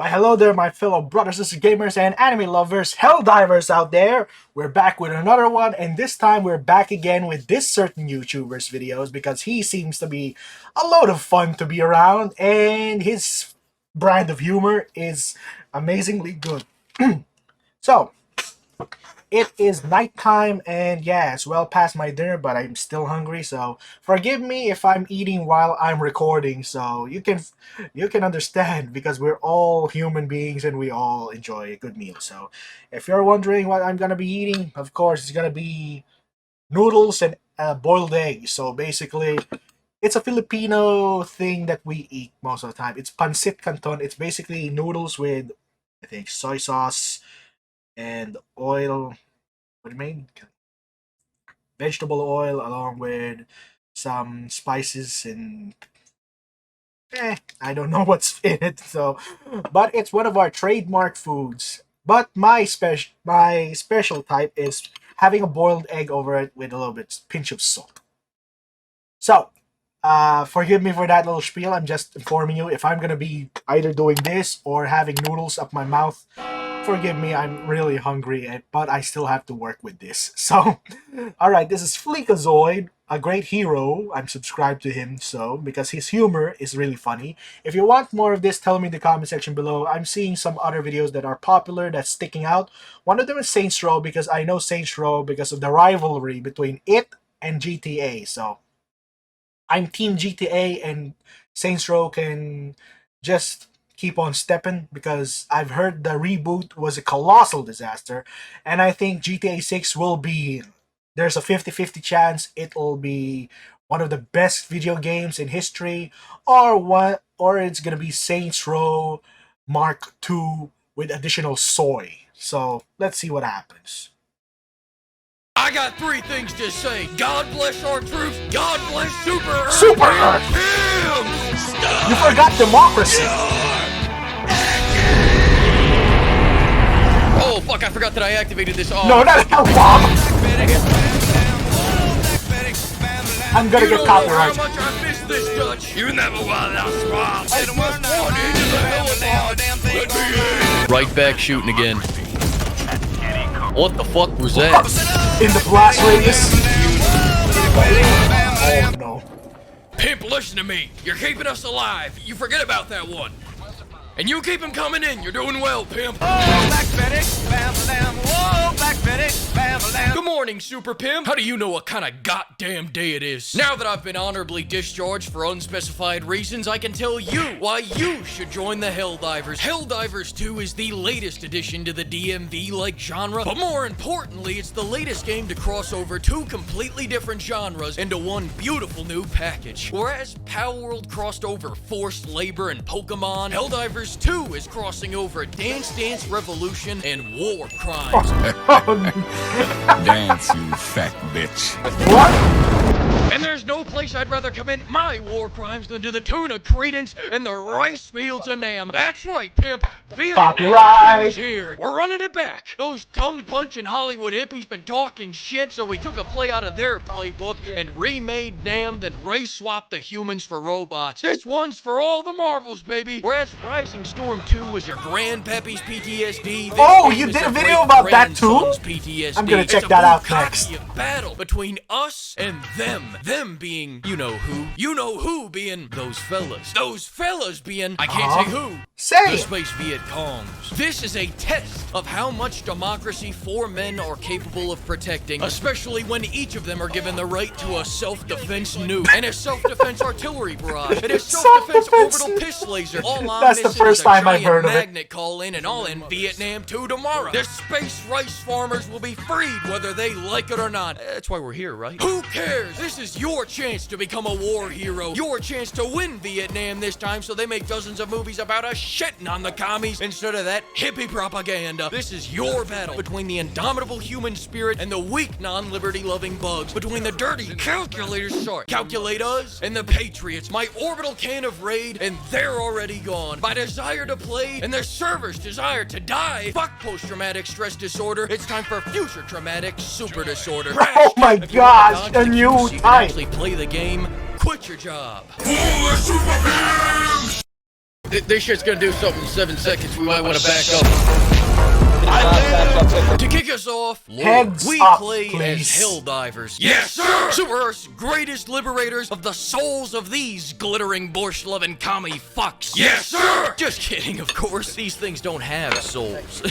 Why, hello there, my fellow brothers, sisters, gamers, and anime lovers, Helldivers out there! We're back with another one, and this time we're back again with this certain YouTuber's videos because he seems to be a load of fun to be around, and his brand of humor is amazingly good. So, it is nighttime, and yeah, it's well past my dinner, but I'm still hungry. So forgive me if I'm eating while I'm recording. So you can understand because we're all human beings and we all enjoy a good meal. So if you're wondering what I'm gonna be eating, of course it's gonna be noodles and boiled eggs. So basically, it's a Filipino thing that we eat most of the time. It's pancit canton. It's basically noodles with I think soy sauce and oil. What do you mean? Vegetable oil along with some spices and I don't know what's in it. So, but it's one of our trademark foods. But my special type is having a boiled egg over it with a little bit pinch of salt. So, forgive me for that little spiel. I'm just informing you if I'm gonna be either doing this or having noodles up my mouth. Forgive me, I'm really hungry, but I still have to work with this. So, alright, this is Fleekazoid, a great hero. I'm subscribed to him, so, because his humor is really funny. If you want more of this, tell me in the comment section below. I'm seeing some other videos that are popular, that's sticking out. One of them is Saints Row, because I know Saints Row because of the rivalry between it and GTA. So, I'm Team GTA, and Saints Row can just keep on stepping because I've heard the reboot was a colossal disaster, and I think GTA 6 will be, there's a 50-50 chance it'll be one of the best video games in history, or it's gonna be Saints Row Mark II with additional soy. So let's see what happens. I got three things to say. God bless our troops. God bless Super Earth. Super Earth! You forgot democracy! Oh, fuck, I forgot that I activated this. Oh. No, not Hell Bomb! I'm gonna get copyrighted. How much I missed this, Dutch. You never want us. Right back shooting again. What the fuck was that? In the blast radius. Oh no. Pimp, listen to me. You're keeping us alive. You forget about that one. And you keep him coming in. You're doing well, Pimp. Oh, Black Betty. Whoa, Black Betty. Good morning, Super Pimp. How do you know what kind of goddamn day it is? Now that I've been honorably discharged for unspecified reasons, I can tell you why you should join the Helldivers. Helldivers 2 is the latest addition to the DMV-like genre, but more importantly, it's the latest game to cross over two completely different genres into one beautiful new package. Whereas Palworld crossed over forced labor and Pokemon, Helldivers 2 is crossing over Dance Dance Revolution and war crimes. Dance, you fat bitch. What? And there's no place I'd rather commit my war crimes than to the tune of Credence and the rice fields of Nam. That's right, Pimp. Copyright. Vietnam is here. We're running it back. Those tongue-punching Hollywood hippies been talking shit, so we took a play out of their playbook and remade Nam, then race-swapped the humans for robots. This one's for all the marvels, baby. Whereas Rising Storm 2 was your grandpappy's PTSD. Oh, you did a video about that too? PTSD. I'm gonna check that out next. Of battle between us and them. Them being you know who. You know who being those fellas. Those fellas being I can't say who. Say The Space Viet Congs. This is a test of how much democracy four men are capable of protecting, especially when each of them are given the right to a self-defense nuke and a self-defense artillery barrage and a self-defense orbital piss laser. All I'm That's the missing first is a time I've giant heard of it. magnet call in, and I'll end Vietnam 2 tomorrow. The space rice farmers will be freed whether they like it or not. That's why we're here, right? Who cares? This is your chance to become a war hero. Your chance to win Vietnam this time, so they make dozens of movies about us shitting on the commies instead of that hippie propaganda. This is your battle between the indomitable human spirit and the weak non-liberty loving bugs. Between the dirty calculators and the patriots. My orbital can of raid and they're already gone. My desire to play and their servers desire to die. Fuck post-traumatic stress disorder. It's time for future traumatic super disorder. Oh my gosh, a new type. Actually play the game. Quit your job. This shit's gonna do something in 7 seconds. We might want to back up. To kick us off, Heads we up, play please. as Helldivers. Yes, sir! Super Earth's greatest liberators of the souls of these glittering borscht-loving commie fucks. Yes, sir! Just kidding, of course. These things don't have souls.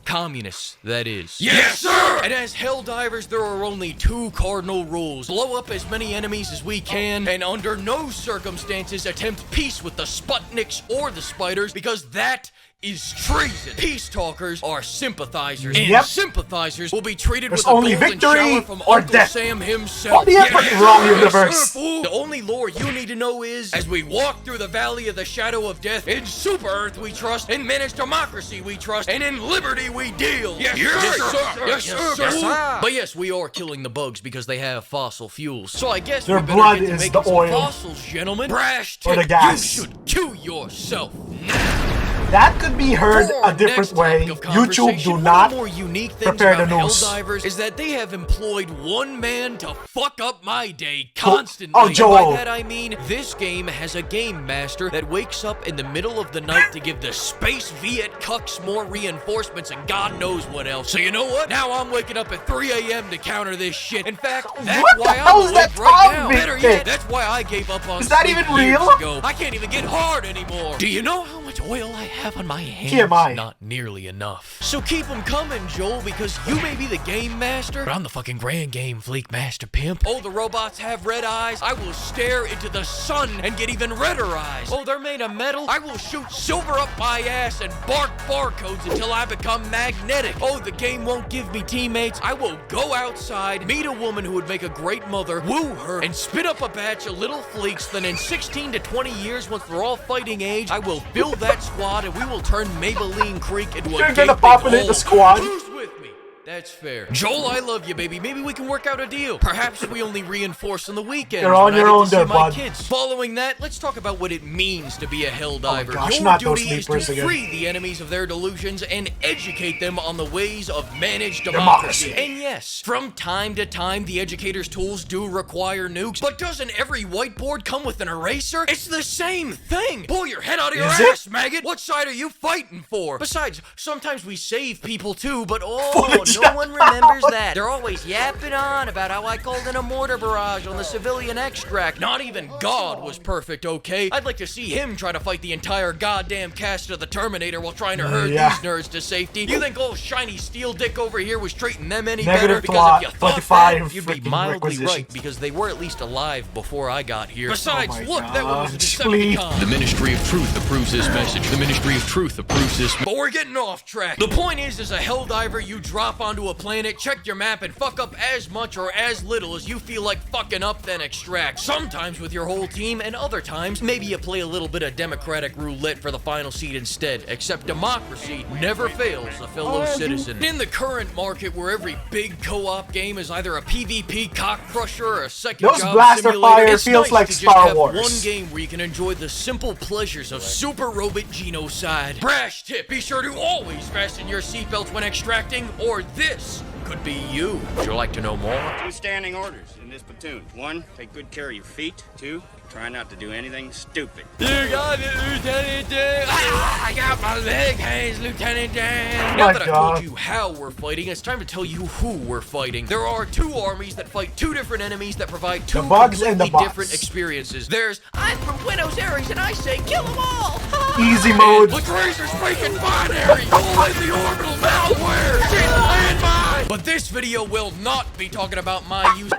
Communists, that is. Yes, sir! And as Helldivers, there are only 2 cardinal rules. Blow up as many enemies as we can, and under no circumstances attempt peace with the Sputniks or the spiders, because that is treason. Peace talkers are sympathizers, and sympathizers will be treated with a only golden victory shower from or Uncle death. Sam himself. What do you put wrong, universe? Sir, the only lore you need to know is, as we walk through the valley of the shadow of death, in Super Earth we trust, in managed democracy we trust, and in liberty we deal. Yes, sir. Yes, sir. But yes, we are killing the bugs because they have fossil fuels. So I guess their we better blood get to is making the some oil. fossils, gentlemen. Brash Or the tip, gas. you should kill yourself now. That could be heard a different Next way. topic of YouTube, do conversation, not one of the more unique things prepare the about news. Helldivers is that they have employed one man to fuck up my day constantly. Oh, Joel. And by that I mean, this game has a game master that wakes up in the middle of the night to give the space Viet cucks more reinforcements and God knows what else. So you know what? Now I'm waking up at 3 a.m. to counter this shit. In fact, that's What the why hell I'm is that awake right now. zombie Better thing? yet, that's why I gave up on Is that sleep even years real? ago. I can't even get hard anymore. Do you know how much oil I have on my hands? TMI. Not nearly enough. So keep them coming, Joel, because you may be the game master, but I'm the fucking grand game fleek master pimp. Oh, the robots have red eyes. I will stare into the sun and get even redder eyes. Oh, they're made of metal. I will shoot silver up my ass and bark barcodes until I become magnetic. Oh, the game won't give me teammates. I will go outside, meet a woman who would make a great mother, woo her, and spit up a batch of little fleeks. Then in 16 to 20 years, once they're all fighting age, I will build that squad and we will turn Maybelline Creek into a You're gonna gaping populate the hole. squad. Who's with me? That's fair. Joel, I love you, baby. Maybe we can work out a deal. Perhaps we only reinforce on the weekends. You're on when I your get to own see there, my bud. kids. Following that, let's talk about what it means to be a Helldiver. gosh, Your not those duty is to sleepers again. free the enemies of their delusions and educate them on the ways of managed democracy. And yes, from time to time, the educator's tools do require nukes, but doesn't every whiteboard come with an eraser? It's the same thing. Pull your head out of your Is it? ass, maggot. What side are you fighting for? Besides, sometimes we save people too, but Footage no one remembers that. They're always yapping on about how I called in a mortar barrage on the civilian extract. Not even God was perfect, okay? I'd like to see him try to fight the entire goddamn cast of the Terminator while trying to herd yeah. these nerds to safety. You think old shiny steel dick over here was treating them any Negative better? Because if you thought 25 that, you'd be freaking mildly requisitions. right, because they were at least alive before I got here. Besides, Oh my look, that one was a gosh, please. Decepticon. The Ministry of Truth approves this message. The Ministry of Truth approves this. But we're getting off track. The point is, as a Helldiver, you drop onto a planet, check your map, and fuck up as much or as little as you feel like fucking up, then extract. Sometimes with your whole team, and other times, maybe you play a little bit of democratic roulette for the final seat instead. Except democracy never fails a fellow citizen. In the current market, where every big co-op game is either a PvP cock crusher or a second Those job blaster simulator, fire it's feels nice like to just Star have Wars. one game where you can enjoy the simple pleasures of super robot genocide. Brash tip, be sure to always fasten your seatbelts when extracting, or this could be you. Would you like to know more? 2 standing orders in this platoon. 1, take good care of your feet. 2, try not to do anything stupid. You got it, Lieutenant Dan. I got my leg hands, Lieutenant Dan. Oh Now my that I've God. told you how we're fighting, it's time to tell you who we're fighting. There are 2 armies that fight 2 different enemies that provide 2 bugs and the completely bots. different experiences. There's, I'm from Buenos Aires and I say kill them all. Easy mode. Latracer's making binary. All in the orbital malware. Landmine. But this video will not be talking about my use.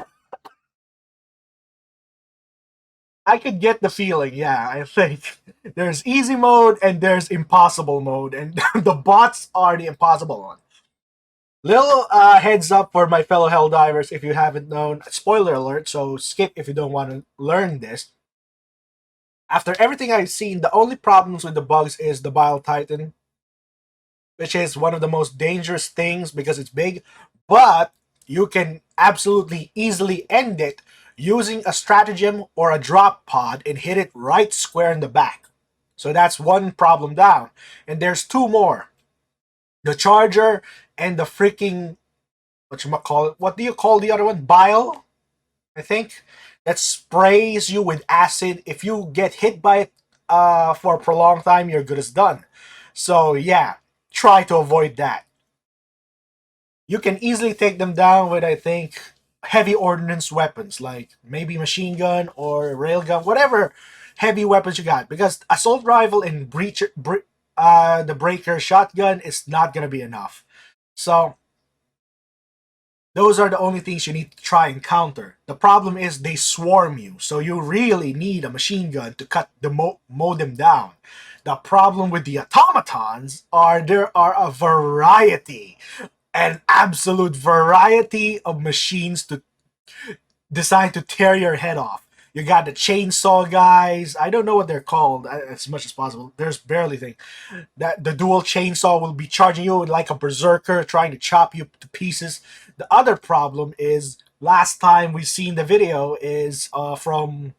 I could get the feeling, yeah, I think. There's easy mode and there's impossible mode, and the bots are the impossible one. Little heads up for my fellow Helldivers if you haven't known. Spoiler alert, so skip if you don't want to learn this. After everything I've seen, the only problems with the bugs is the Bile Titan, which is one of the most dangerous things because it's big, but you can absolutely easily end it using a stratagem or a drop pod and hit it right square in the back. So that's one problem down. And there's 2 more. The Charger and the freaking, what do you call the other one? Bile, I think. That sprays you with acid. If you get hit by it for a prolonged time, you're good as done. So yeah, try to avoid that. You can easily take them down with, I think, heavy ordnance weapons, like maybe machine gun or railgun, whatever heavy weapons you got. Because assault rifle and the breaker shotgun is not gonna be enough. So those are the only things you need to try and counter. The problem is they swarm you, so you really need a machine gun to cut the mow them down. The problem with the automatons are there are a variety, an absolute variety of machines to designed to tear your head off. You got the chainsaw guys. I don't know what they're called as much as possible. There's barely thing. That the dual chainsaw will be charging you like a berserker, trying to chop you to pieces. The other problem is last time we seen the video is from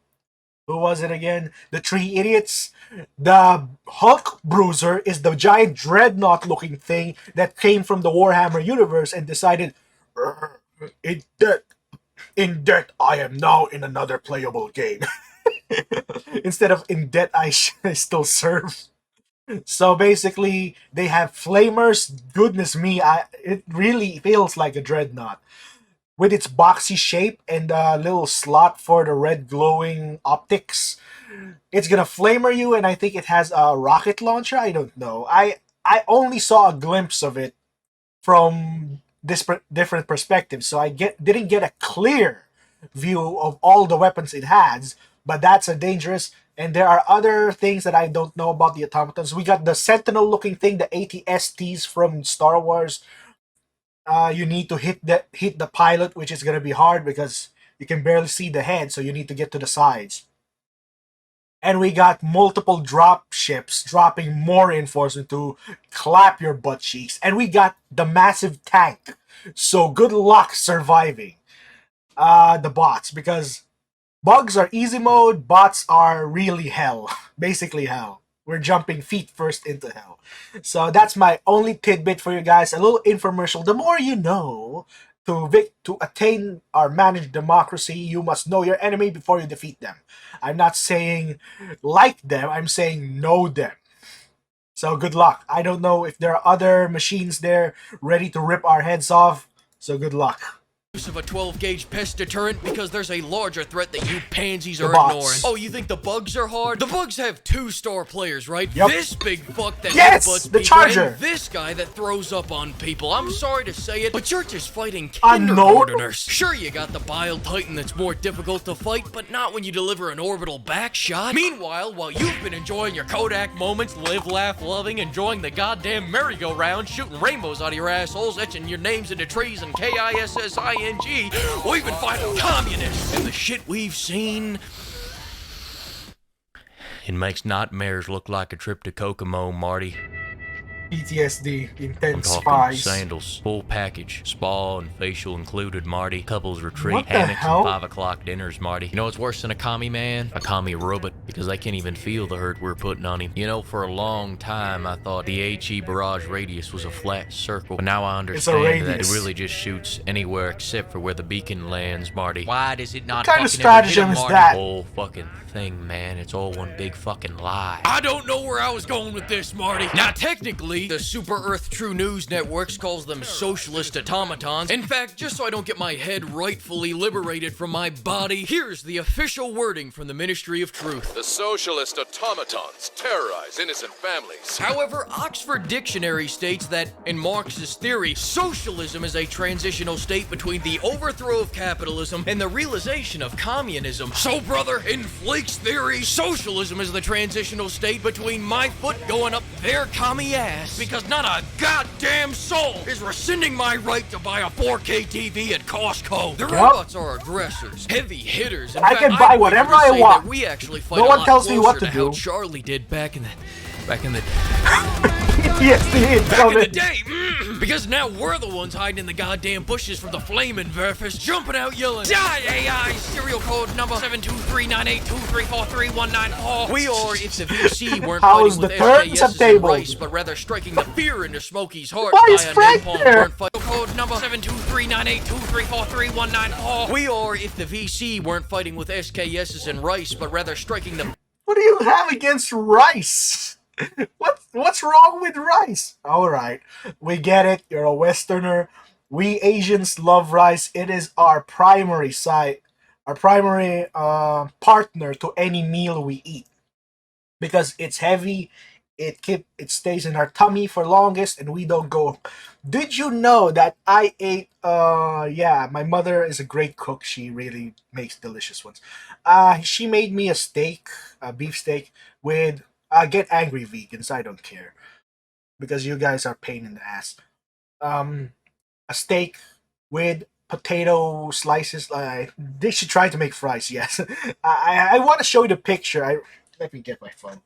who was it again? The Three Idiots. The Hulk Bruiser is the giant dreadnought looking thing that came from the Warhammer universe and decided in debt I am now in another playable game. Instead of in debt I still serve. So basically they have flamers. Goodness me, it really feels like a dreadnought. With its boxy shape and the little slot for the red glowing optics. It's gonna flamer you, and I think it has a rocket launcher. I don't know. I only saw a glimpse of it from this different perspectives, so I didn't get a clear view of all the weapons it has. But that's a dangerous. And there are other things that I don't know about the automatons. We got the sentinel-looking thing, the AT-STs from Star Wars. You need to hit the pilot, which is gonna be hard because you can barely see the head, so you need to get to the sides. And we got multiple drop ships dropping more reinforcement to clap your butt cheeks. And we got the massive tank. So good luck surviving the bots, because bugs are easy mode, bots are really hell. Basically hell. We're jumping feet first into hell. So that's my only tidbit for you guys. A little infomercial. The more you know, to attain or manage democracy, you must know your enemy before you defeat them. I'm not saying like them, I'm saying know them. So good luck. I don't know if there are other machines there ready to rip our heads off, so good luck. Use of a 12-gauge pest deterrent because there's a larger threat that you pansies are bots. ignoring. Oh, you think the bugs are hard? The bugs have 2-star players, right? Yep. This big fuck that yes, headbutts the people, charger. and this guy that throws up on people. I'm sorry to say it, but you're just fighting Unknown? kindergarteners. Sure, you got the Bile Titan that's more difficult to fight, but not when you deliver an orbital back shot. Meanwhile, while you've been enjoying your Kodak moments, live, laugh, loving, enjoying the goddamn merry-go-round, shooting rainbows out of your assholes, etching your names into trees and KISSING, we've been fighting communists, and the shit we've seen, it makes nightmares look like a trip to Kokomo, Marty. PTSD, I'm intense talking spies. sandals, full package, spa and facial included, Marty. Couples retreat, What the hammocks, hell? and 5 o'clock dinners, Marty. You know what's worse than a commie man? A commie robot, because they can't even feel the hurt we're putting on him. You know, for a long time, I thought the HE barrage radius was a flat circle, but now I understand that it radius. really just shoots anywhere except for where the beacon lands, Marty. Why does it not What kind of fucking ever hit stratagem 'em, is Marty? that? Whole fucking thing, man. It's all one big fucking lie. I don't know where I was going with this, Marty. Now, technically, the Super Earth True News Networks calls them socialist automatons. In fact, just so I don't get my head rightfully liberated from my body, here's the official wording from the Ministry of Truth. The socialist automatons terrorize innocent families. However, Oxford Dictionary states that, in Marx's theory, socialism is a transitional state between the overthrow of capitalism and the realization of communism. So, brother, in Flake's theory, socialism is the transitional state between my foot going up their commie ass, because not a goddamn soul is rescinding my right to buy a 4K TV at Costco. The robots are aggressors, heavy hitters. In I fact, can buy I'd whatever venture to I say want. that we actually fight No a one lot tells me what closer to how do. Charlie did back in the PTSD day, because now we're the ones hiding in the goddamn bushes from the flaming verfus, jumping out yelling, "Die AI, serial code number 72398234319. We are, if the VC weren't How's fighting the with turns SKS's and table? Rice, but rather striking the fear into Smokey's heart Why by is a Frank napalm there? burn fight. Code number 72398234319. We are, if the VC weren't fighting with SKS's and Rice, but rather striking the... What do you have against rice? What's wrong with rice? All right, we get it. You're a Westerner. We Asians love rice. It is our primary our primary partner to any meal we eat because it's heavy. It stays in our tummy for longest, and we don't go. Did you know that I ate? Yeah, my mother is a great cook. She really makes delicious ones. She made me a beef steak with. Get angry vegans. I don't care because you guys are pain in the ass. A steak with potato slices. They should try to make fries. Yes, I want to show you the picture. Let me get my phone.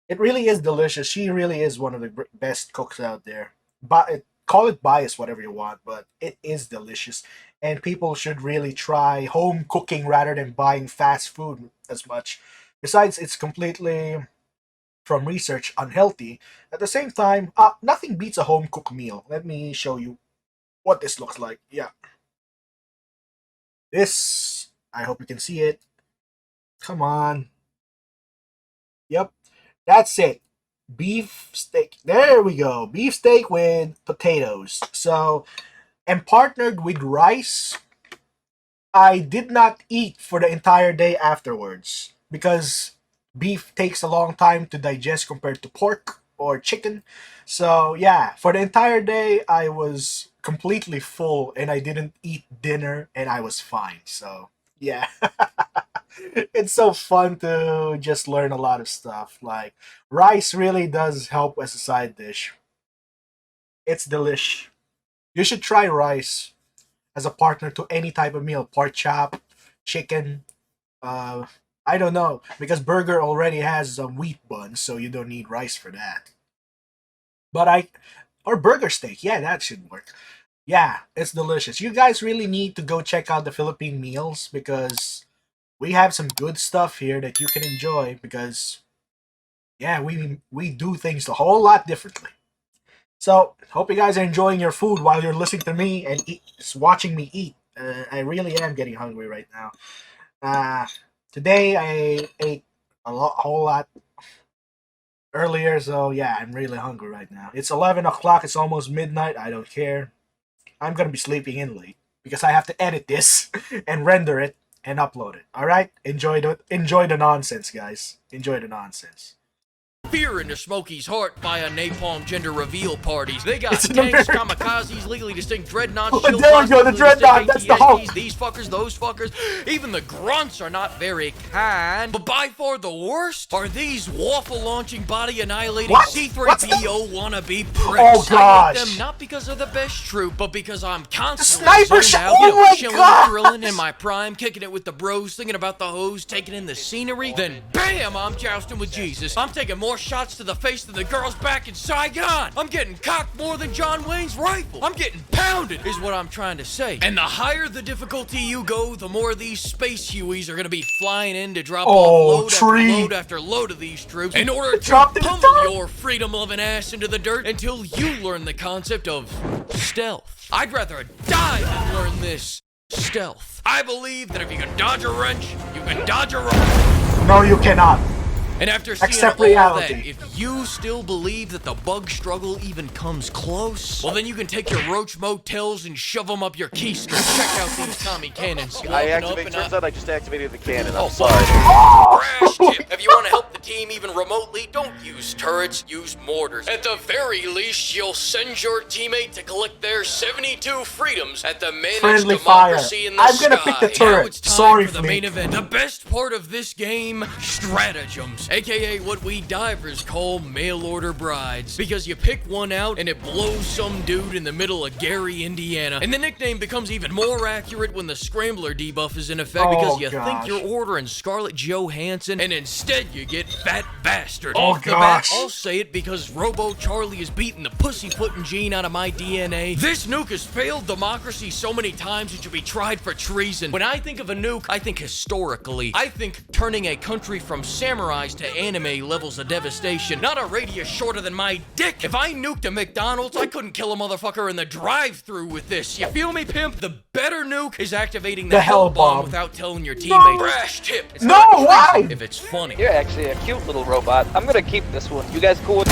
It really is delicious. She really is one of the best cooks out there. But call it bias, whatever you want, but it is delicious. And people should really try home cooking rather than buying fast food as much. Besides, it's completely from research unhealthy. At the same time, nothing beats a home cooked meal. Let me show you what this looks like. Yeah. This, I hope you can see it. Come on. Yep. That's it. Beef steak. There we go. Beef steak with potatoes. So, and partnered with rice. I did not eat for the entire day afterwards because beef takes a long time to digest compared to pork or chicken. So, yeah, for the entire day, I was completely full and I didn't eat dinner and I was fine. So, yeah. It's so fun to just learn a lot of stuff. Like, rice really does help as a side dish. It's delish. You should try rice as a partner to any type of meal. Pork chop, chicken, uh, I don't know. Because burger already has some wheat buns, so you don't need rice for that. But or burger steak, yeah, that should work. Yeah, it's delicious. You guys really need to go check out the Philippine meals because we have some good stuff here that you can enjoy because yeah, we do things a whole lot differently. So hope you guys are enjoying your food while you're listening to me and watching me eat. I really am getting hungry right now. Uh, Today I ate whole lot earlier, so yeah, I'm really hungry right now. It's 11 o'clock. It's almost midnight. I don't care. I'm gonna be sleeping in late because I have to edit this and render it and upload it. All right, enjoy the nonsense, guys. Enjoy the nonsense. Fear into Smokey's heart via napalm gender reveal parties. They got It's in tanks, America. kamikazes, legally distinct dreadnoughts, Oh, shield there we go, the boxes, legally dreadnought, distinct that's the Hulk. AT-ATs, these fuckers, those fuckers. Even the grunts are not very kind. But by far the worst are these waffle-launching, body-annihilating What? C-3PO wannabe pricks. Oh, I hate gosh. them not because they're the best troop, but because I'm constantly sniper zoned shot. out, Oh my chilling, gosh. drilling in my prime, kicking it with the bros, thinking about the hoes, taking in the scenery. Then bam, I'm jousting with Jesus. I'm taking more shots to the face than the girls back in Saigon. I'm getting cocked more than John Wayne's rifle. I'm getting pounded, is what I'm trying to say. And the higher the difficulty you go, the more these space Hueys are gonna be flying in to drop off load after load of these troops in order to dropped in the pummel dark. your freedom-loving ass into the dirt until you learn the concept of stealth. I'd rather die than learn this stealth. I believe that if you can dodge a wrench, you can dodge a rock. No, you cannot. And after seeing Accept all reality. that, if you still believe that the bug struggle even comes close, well then you can take your roach motels and shove them up your keister. Check out these Tommy cannons. Turns out I just activated the cannon. Oh, I'm sorry. Crash tip. If you want to help the team even remotely, don't use turrets, use mortars. At the very least, you'll send your teammate to collect their 72 freedoms at the managed Friendly fire. democracy in the I'm sky. gonna pick the Now turret. it's time Sorry, for the Fleet. main event. The best part of this game, stratagems. AKA what we divers call mail order brides. Because you pick one out and it blows some dude in the middle of Gary, Indiana. And the nickname becomes even more accurate when the scrambler debuff is in effect because you gosh. think you're ordering Scarlett Johansson and instead you get Fat Bastard. Oh, Off the bat, gosh. I'll say it because Robo Charlie is beating the pussyfooting gene out of my DNA. This nuke has failed democracy so many times it should be tried for treason. When I think of a nuke, I think historically. I think turning a country from samurais to anime levels of devastation, not a radius shorter than my dick. If I nuked a McDonald's, I couldn't kill a motherfucker in the drive-thru with this. You feel me, pimp? The better nuke is activating the The hell hell bomb bomb. without telling your teammates. Brash tip. It's No, not treason, why? alive! if it's funny. You're actually a cute little robot. I'm gonna keep this one. You guys cool with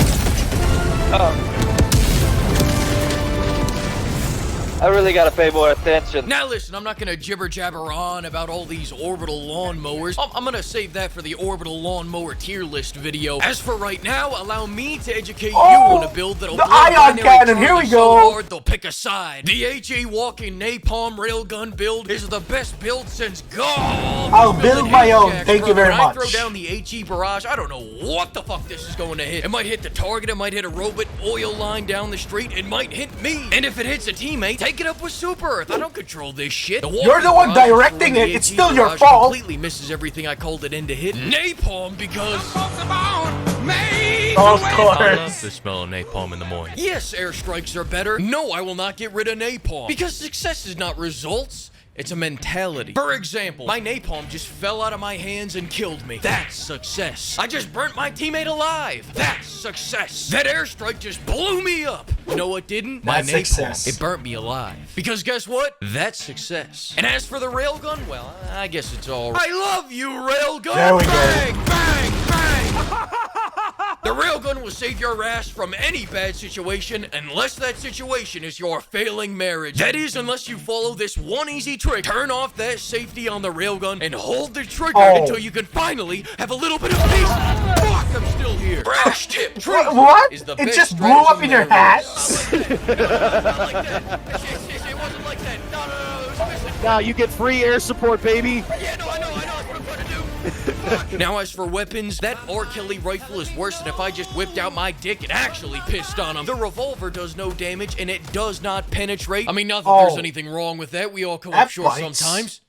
I really gotta pay more attention. Now listen, I'm not gonna jibber jabber on about all these orbital lawnmowers. I'm gonna save that for the orbital lawnmower tier list video. As for right now, allow me to educate you on a build that'll the blow ion binary cannon, here we targets go. so hard they'll pick a side. The HE walking napalm railgun build is the best build since God. I'll build my own, thank you very When I much. throw down the HE barrage, I don't know what the fuck this is going to hit. It might hit the target, it might hit a robot oil line down the street, it might hit me. And if it hits a teammate, take it up with Super Earth. I don't control this shit. You're the one directing it. It's still your fault. Completely misses everything I called it in to hit. Napalm because... Of I course. love the smell of napalm in the morning. Yes, airstrikes are better. No, I will not get rid of napalm. Because success is not results. It's a mentality. For example, my napalm just fell out of my hands and killed me. That's success. I just burnt my teammate alive. That's success. That airstrike just blew me up. You know what didn't? My That's napalm. success. It burnt me alive. Because guess what? That's success. And as for the railgun, well, I guess it's all right. I love you, railgun. There we go. Bang, bang, bang. The railgun will save your ass from any bad situation unless that situation is your failing marriage. That is, unless you follow this one easy trick. Turn off that safety on the railgun and hold the trigger until you can finally have a litit peace. Fuck, I'm still here. Brash tip. What? Is the It best just blew up strategy in your there hat. is. No, not like that. It wasn't like that. No, it was missing. Now you get free air support, baby. Yeah, no, I know, that's what I'm trying to do. Now, as for weapons, that R. Kelly rifle is worse than if I just whipped out my dick and actually pissed on him. The revolver does no damage, and it does not penetrate. I mean, not that there's anything wrong with that. We all come up That short bites. sometimes.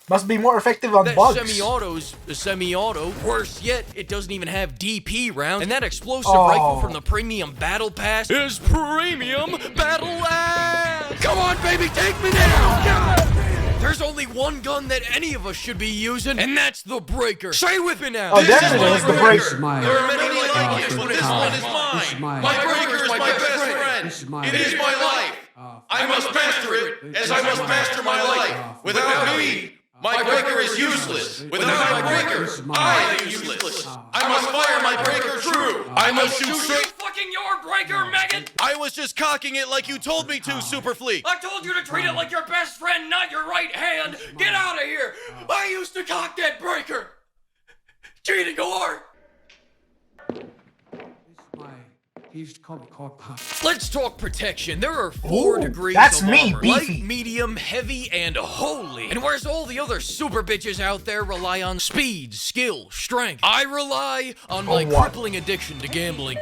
Must be more effective on That bugs. semi-auto's a semi-auto. Worse yet, it doesn't even have DP rounds. And that explosive rifle from the Premium Battle Pass is Premium Battle Ass! Come on, baby, take me down! God! There's only one gun that any of us should be using, and that's the Breaker. Say with me now. Oh, there it is, the Breaker. There are many like it, but this one is mine. My Breaker is my best friend. It is my life. I must master it, as I must master my life. Without me, my Breaker is useless. Without my Breaker, I am useless. I must fire my Breaker true. I must shoot straight. Fucking your Breaker, Megan! I was just cocking it like you told me to, Superfleet. I told you to treat it like your best friend, not your right hand. Get out of here. I used to cock that Breaker. Cheating or. Let's talk protection. There are 4 Ooh, degrees that's of me, armor. beefy. Light, medium, heavy, and holy. And whereas all the other super bitches out there rely on speed, skill, strength, I rely on my what? crippling addiction to gambling.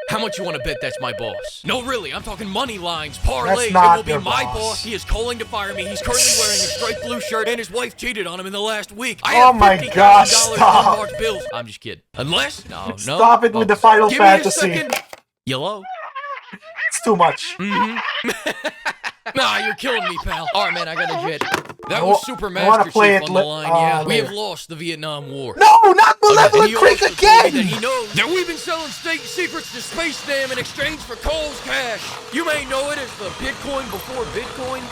How much you want to bet that's my boss? No, really, I'm talking money lines, parlays. That's It not will be your my boss. boss. He is calling to fire me. He's currently wearing a striped blue shirt, and his wife cheated on him in the last week. I Oh have my $50,000 gosh, in stop. March bills. I'm just kidding. Unless, no. Stop it with the Final Give me a Fantasy. second. Yellow. It's too much. Nah, you're killing me, pal. All right, man, I got a jet. That I was wa- Super I wanna Master play Chief it on the li- line, yeah. We later. have lost the Vietnam War. No, not And Malevolent he Creek also told me that again! he knows that we've been selling state secrets to Space Dam in exchange for Cole's cash. You may know it as the Bitcoin before Bitcoin.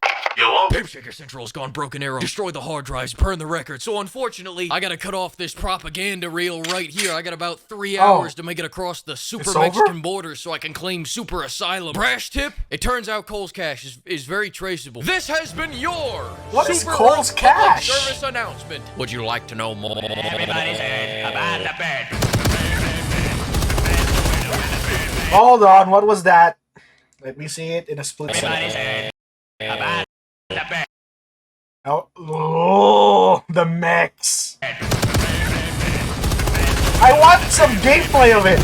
Pimp Shaker Central's gone broken arrow. Destroy the hard drives, burn the record. So unfortunately, I gotta cut off this propaganda reel right here. I got about 3 hours to make it across the super It's Mexican over? border so I can claim super asylum. Brash tip, it turns out Cole's cash is very traceable. This has been your What is Super Cole's Public cash? Service announcement. Would you like to know more? Everybody's about the bed. Hold on, what was that? Let me see it in a split second. Oh, the mechs. I want some gameplay of it.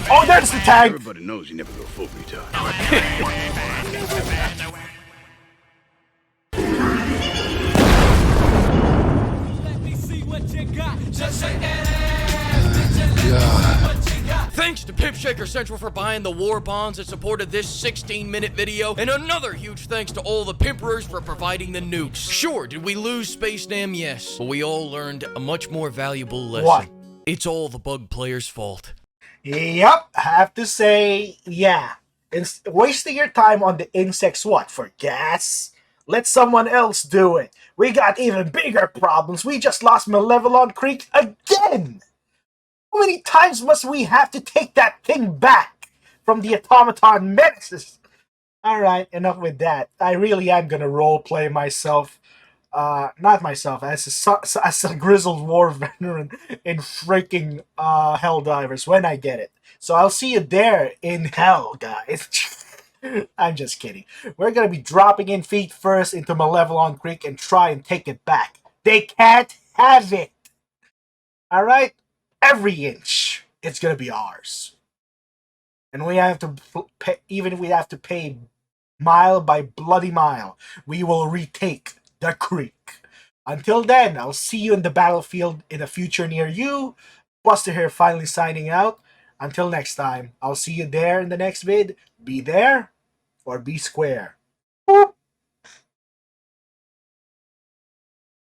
Oh, there's the tank. Everybody knows you never go full retard. Thanks to Pimp Shaker Central for buying the war bonds that supported this 16-minute video, and another huge thanks to all the pimperers for providing the nukes. Sure, did we lose Space Dam? Yes, but we all learned a much more valuable lesson. What? It's all the bug players' fault. Yep, I have to say, yeah. Wasting your time on the insects, what, for gas? Let someone else do it. We got even bigger problems. We just lost Malevelon Creek again. How many times must we have to take that thing back from the automaton menaces? Alright, enough with that. I really am gonna roleplay myself. Not myself, as a grizzled war veteran in freaking Helldivers when I get it. So I'll see you there in hell, guys. I'm just kidding. We're gonna be dropping in feet first into Malevelon Creek and try and take it back. They can't have it! Alright? Every inch, it's gonna be ours. And we have to pay, even if we have to pay mile by bloody mile, we will retake the creek. Until then, I'll see you in the battlefield in a future near you. Buster here finally signing out. Until next time, I'll see you there in the next vid. Be there or be square.